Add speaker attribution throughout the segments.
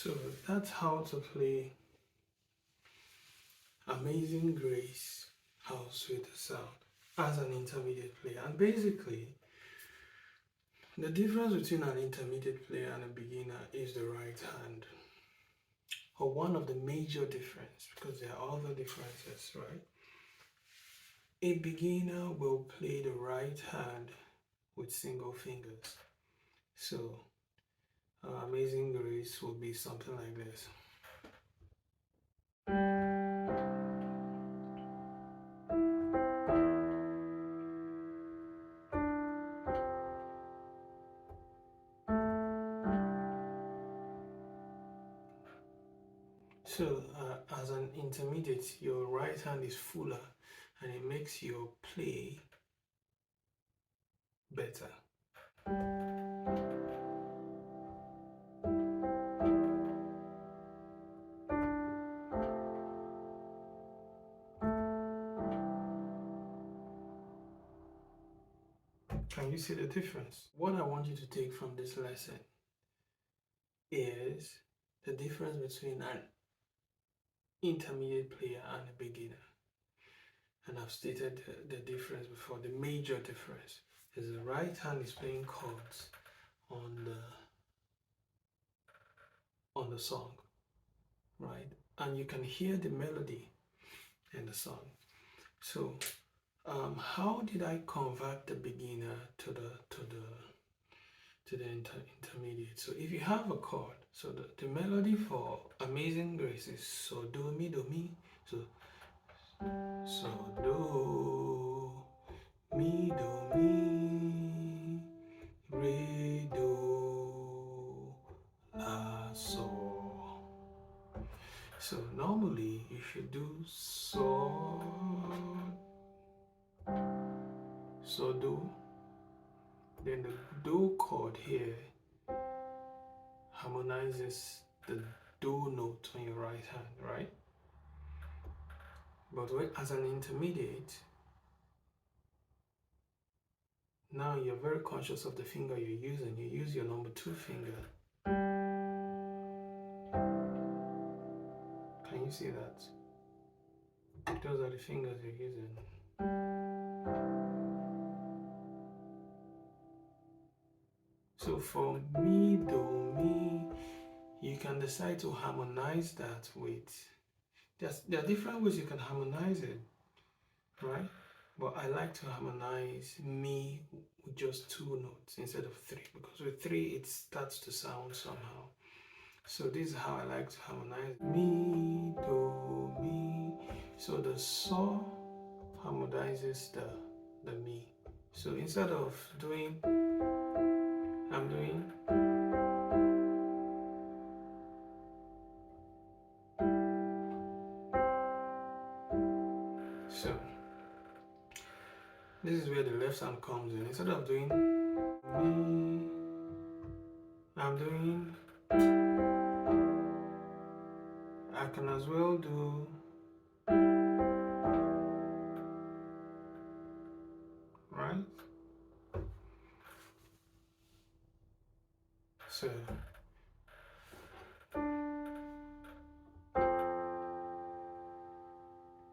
Speaker 1: So that's how to play Amazing Grace, How Sweet the Sound as an intermediate player. And basically, the difference between an intermediate player and a beginner is the right hand, or one of the major differences, because there are other differences, right? A beginner will play the right hand with single fingers. So, Amazing Grace will be something like this. So, as an intermediate, your right hand is fuller and it makes your play better. Can you see the difference? What I want you to take from this lesson is the difference between an intermediate player and a beginner. And I've stated the difference before. The major difference is the right hand is playing chords on the song, right? And you can hear the melody in the song. So how did I convert the beginner to the intermediate? So if you have a chord, so the melody for Amazing Grace is so do mi do mi. So do mi do mi re do la so. So normally you should do so do. Then the do chord here harmonizes the do note on your right hand, right? But as an intermediate, now you're very conscious of the finger you're using. You use your number 2 finger. Can you see that? Those are the fingers you're using. So for mi, do, mi, you can decide to harmonize that with, there are different ways you can harmonize it, right? But I like to harmonize mi with just 2 notes instead of 3, because with 3 it starts to sound somehow. So this is how I like to harmonize. Mi, do, mi. So the so harmonizes the mi. So instead of doing, I'm doing. So this is where the left hand comes in. Instead of doing mi, I'm doing, I can as well do right.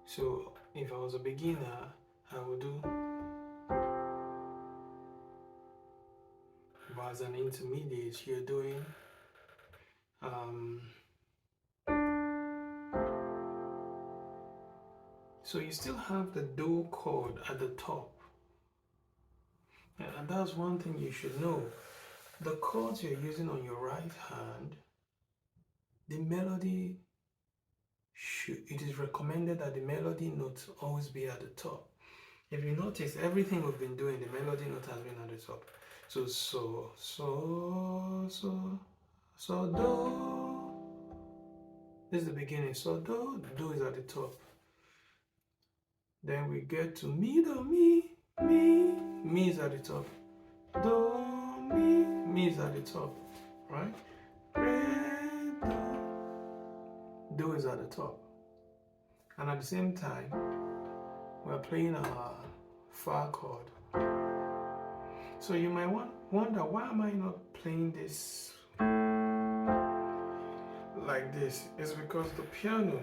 Speaker 1: So if I was a beginner, I would do, but as an intermediate, you're doing so you still have the do chord at the top. And that's one thing you should know. The chords you're using on your right hand, the melody it is recommended that the melody note always be at the top. If you notice, everything we've been doing, the melody note has been at the top. So do. This is the beginning. So do is at the top. Then we get to mi do mi is at the top. Do mi is at the top, right? Re do is at the top. And at the same time, we're playing a fa chord. So you might wonder, why am I not playing this like this is because the piano,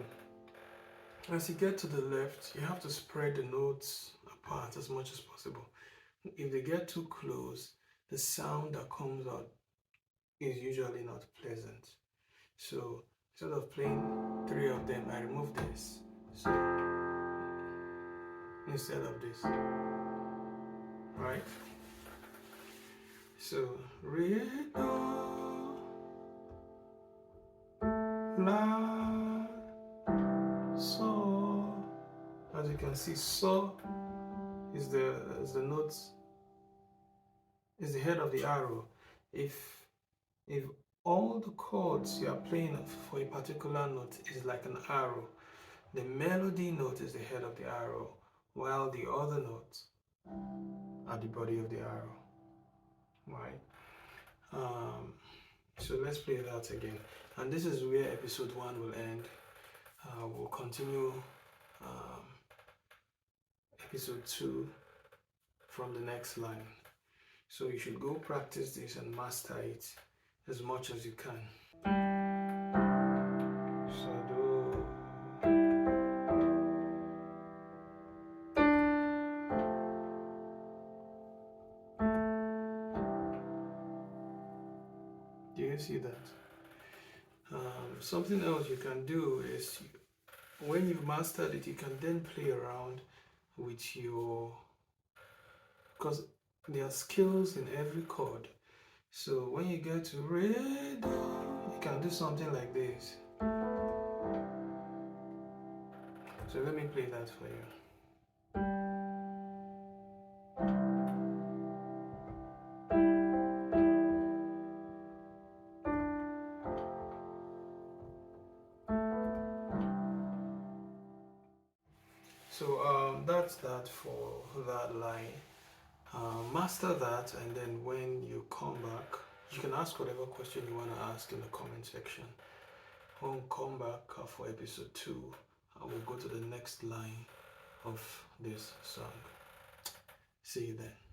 Speaker 1: as you get to the left, you have to spread the notes apart as much as possible. If they get too close, the sound that comes out is usually not pleasant. So instead of playing three of them, I remove this. So instead of this, right? So re do la so. As you can see, so is the notes, is the head of the arrow. If all the chords you are playing for a particular note is like an arrow, the melody note is the head of the arrow, while the other notes are the body of the arrow, right? So let's play that again. And this is where episode 1 will end. We'll continue episode 2 from the next line. So you should go practice this and master it as much as you can. So do you see that? Something else you can do is, when you've mastered it, you can then play around with your, because there are scales in every chord. So when you get to re, do, you can do something like this. So let me play that for you. So that's that for that line. Master that, and then when you come back, you can ask whatever question you want to ask in the comment section. When we come back for episode 2, I will go to the next line of this song. See you then.